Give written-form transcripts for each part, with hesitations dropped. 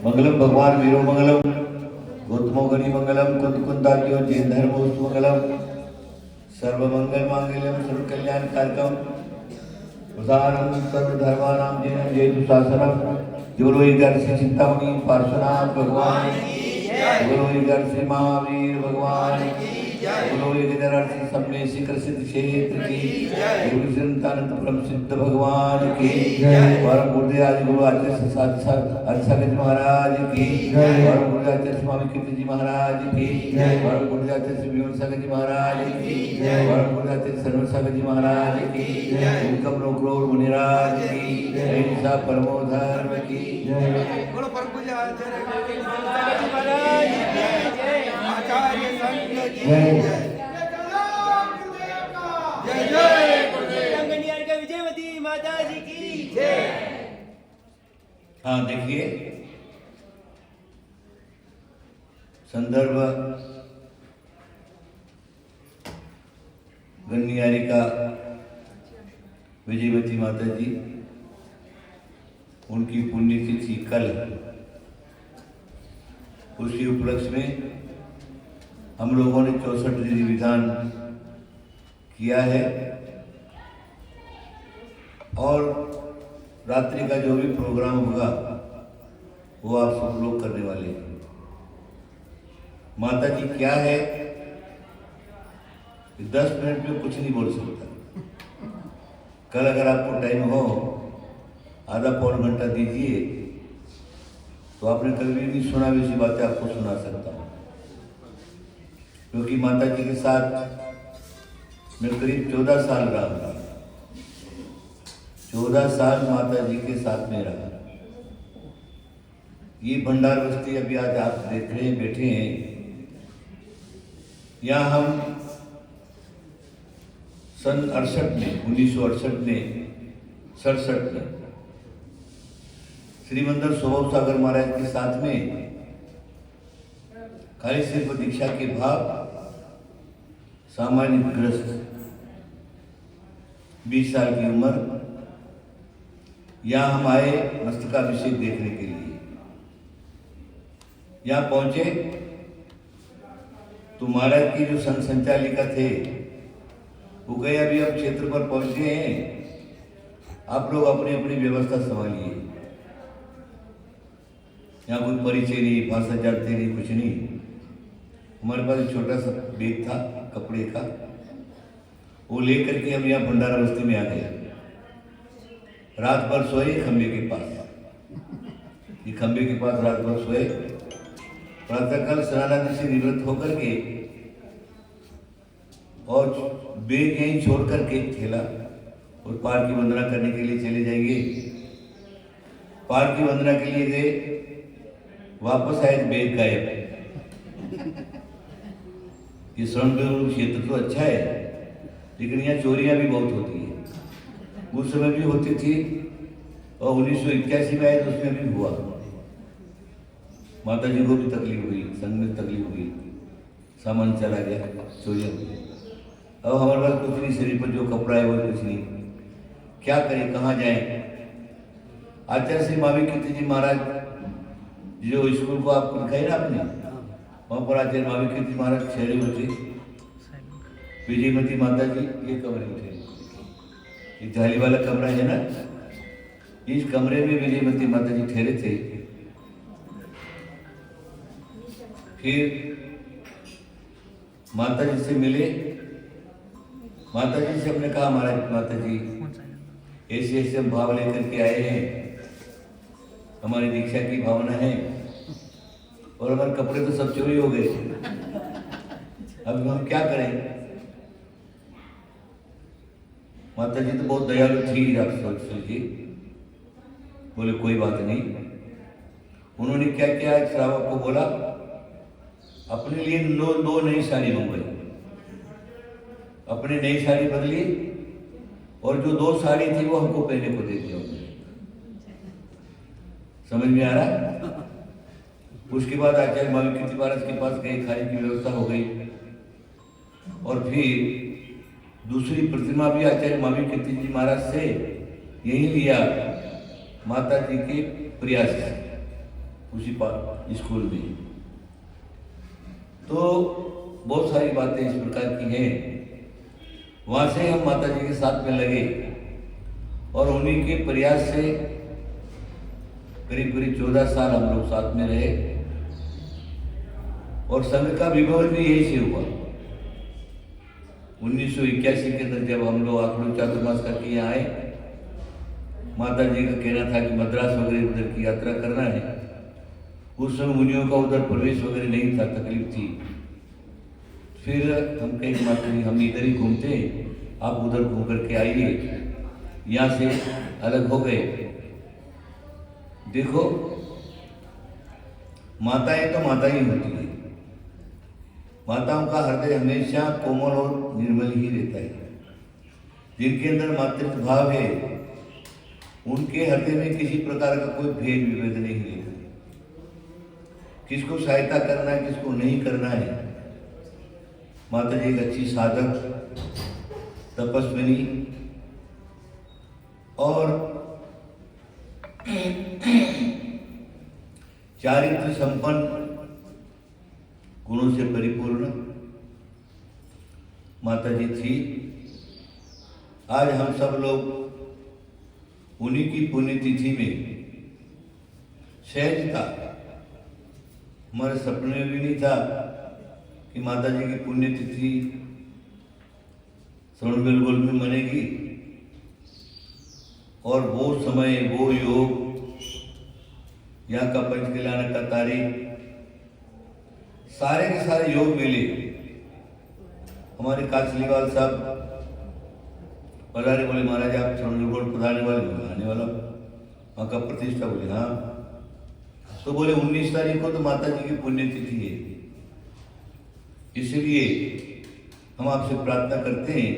मंगलम भगवान वीरो मंगलम गौतमो गणि मंगलम कुंदाज्यो जैन धर्मोस्तु मंगलम सर्वमंगल मांगल्यम सर्व कल्याण कारकम उदाहरण सर्वधर्मानां जैन जयतु शासनम जोरो इधर से चिंतामणि पार्श्वनाथ भगवान जोरो इधर से महावीर भगवान बोलो इधर से सबने शिखर सिद्ध क्षेत्र की गुरु संतानंद परम सिद्ध भगवान की परम गुरुदेव आदि गुरु आचार्य साधु महाराज की परम गुरुदेव आचार्य स्वामी कीर्ति जी महाराज की परम गुरुदेव आचार्य विमल सागर जी महाराज की परम गुरुदेव आचार्य सर्व सागर जी महाराज की उनका क्रोर मुनिराज की ऐसा परमोधर्म की बोलो परम पूज्य आचार्य महाराज आचार्य संत की जय जय रंगनियार का विजयवती माता जी की जय। हाँ देखिए संदर्भ गन्नियारी का विजयवती माता जी उनकी पुण्यतिथि कल, उसी उपलक्ष्य में हम लोगों ने 64 विधि विधान किया है और रात्रि का जो भी प्रोग्राम होगा वो आप सब लोग करने वाले हैं। माता जी क्या है 10 मिनट में कुछ नहीं बोल सकता। कल अगर आपको टाइम हो आधा पौन घंटा दीजिए तो आपने कभी भी सुना वैसी बातें आपको सुना सकता हूँ, क्योंकि माता जी के साथ मैं करीब 14 साल रहा। 14 साल माता जी के साथ में रहा। ये भंडार बस्ती अभी आज आप देख रहे हैं, बैठे हैं, यहाँ हम सन 68 में 1968 में 67 में श्रीमंदर स्वभाव सागर महाराज के साथ में खाली सिर्फ दीक्षा के भाव सामान्य ग्रस्त 20 साल की उम्र, यहाँ हम आए मस्तकाभिषेक देखने के लिए। यहाँ पहुंचे तो महाराज की जो संघ संचालिका थे वो गए अभी हम क्षेत्र पर पहुंचे हैं, आप लोग अपनी अपनी व्यवस्था संभालिए। यहाँ कोई परिचय नहीं, भाषा जानते नहीं, कुछ नहीं। हमारे पास एक छोटा सा बैग था कपड़े का, वो लेकर के हम यहाँ भंडारा बस्ती में आ गए। रात भर सोए खंबे के पास, ये खंबे के पास रात भर सोए। प्रातःकाल स्नानादि से निवृत्त होकर के और बैग यहीं छोड़ करके थैला और पार की वंदना करने के लिए चले जाएंगे। पार की वंदना के लिए गए, वापस आए बैग गायब। ये स्वर्ण क्षेत्र तो अच्छा है, लेकिन यहाँ चोरियां भी बहुत होती है। उस समय भी होती थी और 1981 में आए तो उसमें भी हुआ। माता जी को भी तकलीफ हुई, संघ में तकलीफ हुई, सामान चला गया, चोरियां हुई। अब हमारे पास कुछ नहीं, शरीर पर जो कपड़ा है वो कुछ नहीं, क्या करें, कहाँ जाएं। आचार्य श्री मावी कीर्ति जी महाराज जो स्कूल को आपको दिखाई ना आपने, वहाँ पर आचार्य मावी कीर्ति महाराज ठहरे हुए थे। विजयमती माता जी ये कमरे में थे, ये जाली वाला कमरा है ना, इस कमरे में विजयमती माता जी ठहरे थे। फिर माता जी से मिले। माता जी से हमने कहा महाराज माता जी ऐसे ऐसे हम भाव लेकर के आए हैं, हमारी दीक्षा की भावना है और हमारे कपड़े तो सब चोरी हो गए, अब हम क्या करें। माता जी तो बहुत दयालु थी, आप सोच लीजिए। बोले कोई बात नहीं। उन्होंने क्या किया, एक श्रावक को बोला अपने लिए दो नई साड़ी मंगवाई, अपनी नई साड़ी बदली और जो 2 साड़ी थी वो हमको पहने को दे दिया। समझ में आ रहा। उसके बाद आचार्य मावी कीर्ति महाराज के पास गए, खाने की व्यवस्था हो गई और फिर दूसरी प्रतिमा भी आचार्य मावी कीर्ति जी महाराज से यही लिया माता जी के प्रयास से। उसी स्कूल में। तो बहुत सारी बातें इस प्रकार की हैं। वहाँ से हम माता जी के साथ में लगे और उन्हीं के प्रयास से करीब करीब 14 साल हम लोग साथ में रहे और संघ का विभव भी यही से हुआ। 1981 के अंदर जब हम लोग आखिरी चातुर्मास करके यहाँ आए, माता जी का कहना था कि मद्रास वगैरह उधर की यात्रा करना है। उस समय मुनियों का उधर प्रवेश वगैरह नहीं था, तकलीफ थी। फिर हम कहीं माता जी हम इधर ही घूमते हैं, आप उधर घूम करके आइए, यहाँ से अलग हो गए। देखो माताएं तो माता ही होती है। माताओं का हृदय हमेशा कोमल और निर्मल ही रहता है। जिनके अंदर मातृत्व भाव है उनके हृदय में किसी प्रकार का कोई भेद विभेद नहीं रहता। किसको सहायता करना है, किसको नहीं करना है। माता जी एक अच्छी साधक, तपस्विनी और चारित्र संपन्न, गुणों से परिपूर्ण माता जी थी। आज हम सब लोग उन्हीं की पुण्यतिथि में सहजता, हमारे सपने में भी नहीं था कि माता जी की पुण्यतिथि श्रवणबेलगोल में मनेगी। और वो समय, वो योग, यहाँ का पंच कल्याण का तारीख, सारे के सारे योग मिले। हमारे काचलीवाल साहब पधारे, बोले महाराज आप श्रवणबेलगोल पधारने वाले, आने वाला, वहाँ का प्रतिष्ठा। बोले हाँ। तो बोले 19 तारीख को तो माता जी की पुण्यतिथि है, इसलिए हम आपसे प्रार्थना करते हैं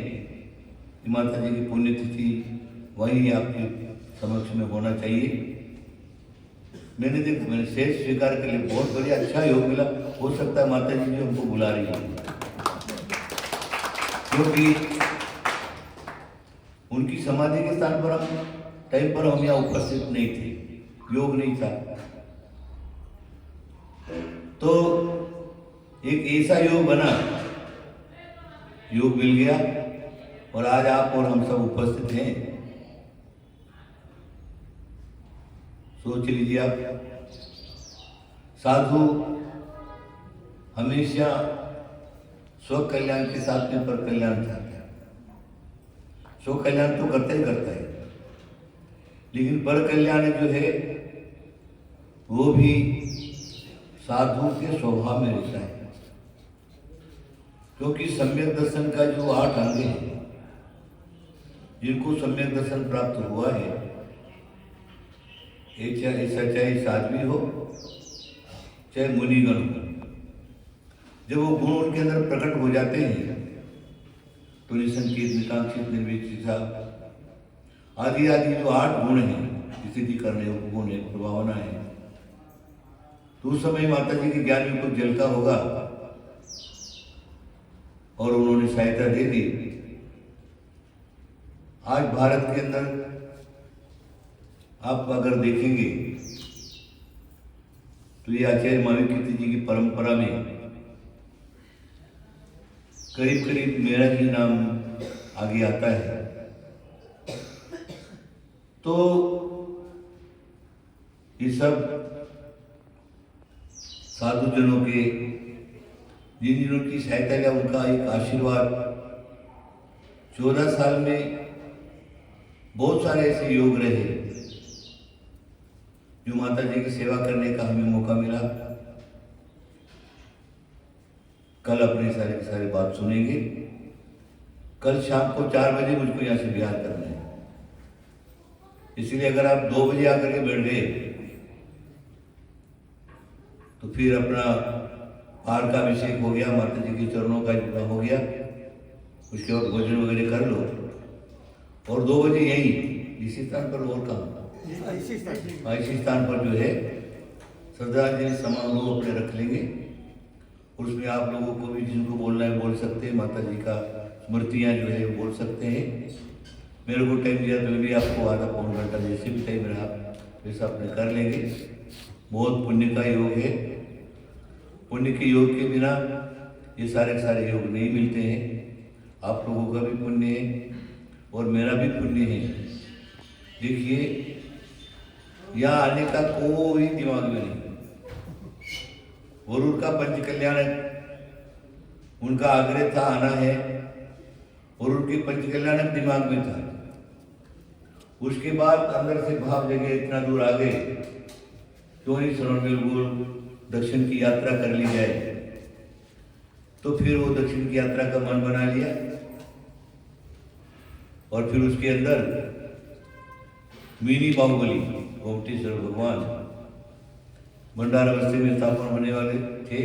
कि माता जी की पुण्यतिथि वहीं आपके समक्ष में होना चाहिए। मैंने शेष स्वीकार कर लिया, बहुत बढ़िया, अच्छा योग मिला। हो सकता है माता जी जो हमको बुला रही है, क्योंकि उनकी समाधि के स्थान पर टाइम पर हम यहाँ उपस्थित नहीं थे, योग नहीं था। तो एक ऐसा योग बना, योग मिल गया और आज आप और हम सब उपस्थित हैं। सोच लीजिए आप, साधु हमेशा स्व कल्याण के साथ में पर कल्याण चाहते हैं। स्व कल्याण तो करता ही करता है, लेकिन पर कल्याण जो है वो भी साधु के स्वभाव में रहता है। क्योंकि सम्यक दर्शन का जो 8 अंग है, जिनको सम्यक दर्शन प्राप्त हुआ है, चाहे साध्वी हो चाहे मुनिगण हो, जब वो गुण उनके अंदर प्रकट हो जाते हैं तो निसंकेत, निकांक्षित, निर्विकसिता आदि आदि जो 8 गुण हैं, स्थिति करने उपगुण है, प्रभावना है, तो उस समय माता जी के ज्ञान में कुछ झलका होगा और उन्होंने सहायता दे दी। आज भारत के अंदर आप अगर देखेंगे तो ये आचार्य माविकीर्ति जी की परंपरा में करीब करीब मेरा ही नाम आगे आता है। तो ये सब साधुजनों के, जिन की सहायता लिया, उनका एक आशीर्वाद। 14 साल में बहुत सारे ऐसे योग रहे जो माता जी की सेवा करने का हमें मौका मिला। कल अपने सारे बात सुनेंगे। कल शाम को 4 बजे मुझको यहाँ से बिहार करना है, इसलिए अगर आप 2 बजे आकर के बैठ गए तो फिर अपना पार का अभिषेक हो गया, माता जी के चरणों का विवाह हो गया, उसके बाद भोजन वगैरह कर लो और 2 बजे यही इसी स्थान पर और काम, इसी स्थान पर जो है श्रद्धांजलि समारोह अपने रख लेंगे। उसमें आप लोगों को भी जिनको बोलना है बोल सकते हैं, माता जी का स्मृतियाँ जो है बोल सकते हैं। मेरे को टाइम दिया तो भी आपको आधा पौन घंटा जैसे भी टाइम रहा वैसा अपने कर लेंगे। बहुत पुण्य का योग है। पुण्य के योग के बिना ये सारे के सारे योग नहीं मिलते हैं। आप लोगों का भी पुण्य है और मेरा भी पुण्य है। देखिए, यहाँ आने का कोई दिमाग में नहीं। वरुण का पंच कल्याण उनका आग्रह था, आना है, और उनके पंच कल्याणक दिमाग में था। उसके बाद अंदर से भाव जगह इतना दूर आ गए, क्यों नहीं श्रवण दक्षिण की यात्रा कर ली जाए। तो फिर वो दक्षिण की यात्रा का मन बना लिया और फिर उसके अंदर मिनी बाहुबली गोमतीश्वर भगवान भंडारा बस्ती में स्थापन होने वाले थे।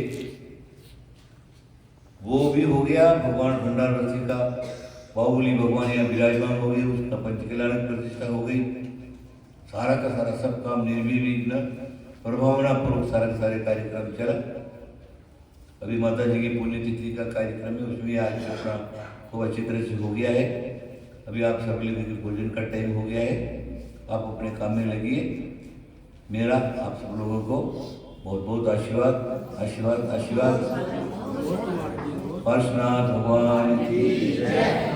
वो भी हो गया, भगवान भंडारा बस्ती का बाहुबली भगवान यहाँ विराजमान हो गए, उसका पंचकल्याणक प्रतिष्ठा हो गई। सारा का सारा सब काम निर्विघ्न प्रभावना पूर्वक सारे के सारे कार्यक्रम चला। अभी माता जी की पुण्यतिथि का कार्यक्रम है, उसमें आज अपना खूब अच्छी तरह से हो गया है। अभी आप सब लोगों के भोजन का टाइम हो गया है, आप अपने काम में लगिए। मेरा आप सब लोगों को बहुत बहुत आशीर्वाद आशीर्वाद आशीर्वाद। पार्श्वनाथ भगवान की जय।